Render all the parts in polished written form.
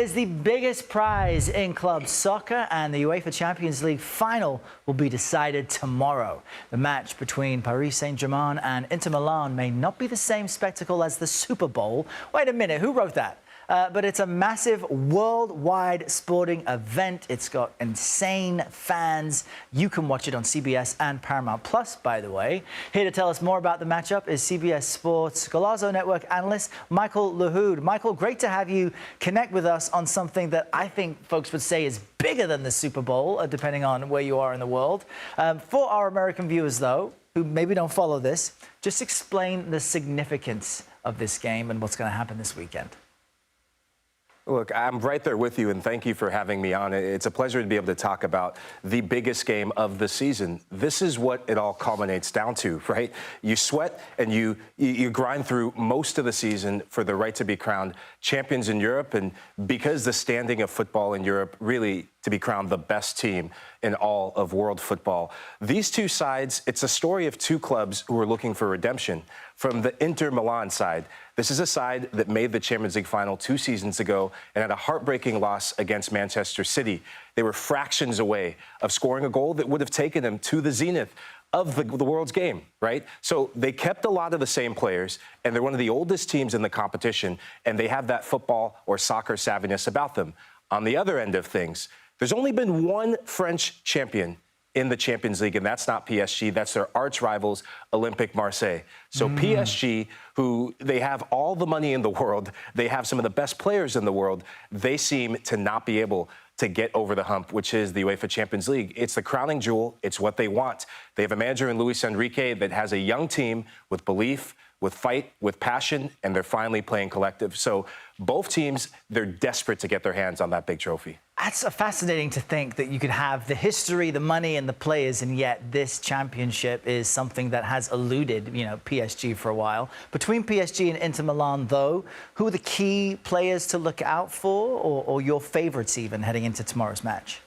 is the biggest prize in club soccer, and the UEFA Champions League final will be decided tomorrow. The match between Paris Saint-Germain and Inter Milan may not be the same spectacle as the Super Bowl. Wait a minute, who wrote that? But it's a massive worldwide sporting event. It's got insane fans. You can watch it on CBS and Paramount Plus, by the way. Here to tell us more about the matchup is CBS Sports Golazo Network analyst Michael Lahoud. Michael, great to have you connect with us on something that I think folks would say is bigger than the Super Bowl, depending on where you are in the world. For our American viewers, though, who maybe don't follow this, just explain the significance of this game and what's going to happen this weekend. Look, I'm right there with you, and thank you for having me on. It's a pleasure to be able to talk about the biggest game of the season. This is what it all culminates down to, right? You sweat and you grind through most of the season for the right to be crowned champions in Europe, and because the standing of football in Europe really to be crowned the best team in all of world football. These two sides, it's a story of two clubs who are looking for redemption. From the Inter Milan side, this is a side that made the Champions League final 2 seasons ago and had a heartbreaking loss against Manchester City. They were fractions away of scoring a goal that would have taken them to the zenith of the world's game, right? So they kept a lot of the same players, and they're one of the oldest teams in the competition, and they have that football or soccer savviness about them. On the other end of things, there's only been one French champion in the Champions League, and that's not PSG. That's their arch rivals, Olympique Marseille. So PSG, who they have all the money in the world, they have some of the best players in the world, they seem to not be able to get over the hump, which is the UEFA Champions League. It's the crowning jewel. It's what they want. They have a manager in Luis Enrique that has a young team with belief, with fight, with passion, and they're finally playing collective. So both teams, they're desperate to get their hands on that big trophy. That's fascinating to think that you could have the history, the money, and the players, and yet this championship is something that has eluded, PSG for a while. Between PSG and Inter Milan, though, who are the key players to look out for, or your favorites even heading into tomorrow's match?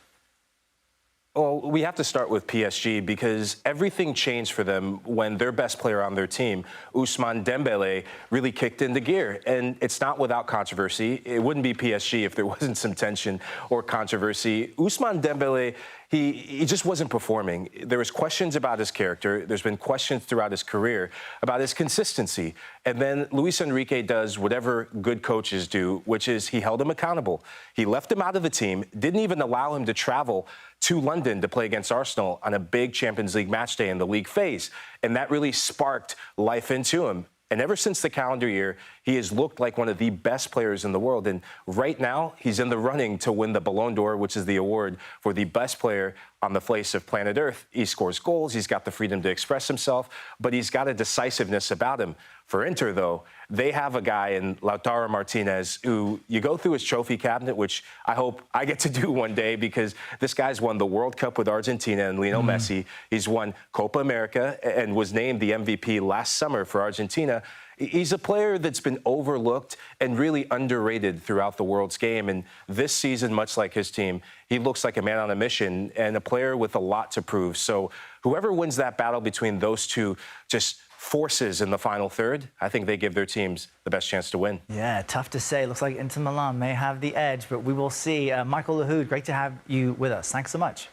Well, we have to start with PSG because everything changed for them when their best player on their team, Ousmane Dembélé, really kicked into gear. And it's not without controversy. It wouldn't be PSG if there wasn't some tension or controversy. Ousmane Dembélé, he just wasn't performing. There was questions about his character. There's been questions throughout his career about his consistency. And then Luis Enrique does whatever good coaches do, which is he held him accountable. He left him out of the team, didn't even allow him to travel to London to play against Arsenal on a big Champions League match day in the league phase. And that really sparked life into him. And ever since the calendar year, he has looked like one of the best players in the world. And right now, he's in the running to win the Ballon d'Or, which is the award for the best player on the face of planet Earth. He scores goals. He's got the freedom to express himself, but he's got a decisiveness about him. For Inter, though, they have a guy in Lautaro Martinez who you go through his trophy cabinet, which I hope I get to do one day because this guy's won the World Cup with Argentina and Lionel Messi. He's won Copa America and was named the MVP last summer for Argentina. He's a player that's been overlooked and really underrated throughout the world's game. And this season, much like his team, he looks like a man on a mission and a player with a lot to prove. So whoever wins that battle between those two just forces in the final third, I think they give their teams the best chance to win. Yeah, tough to say. Looks like Inter Milan may have the edge, but we will see. Michael Lahoud, great to have you with us. Thanks so much.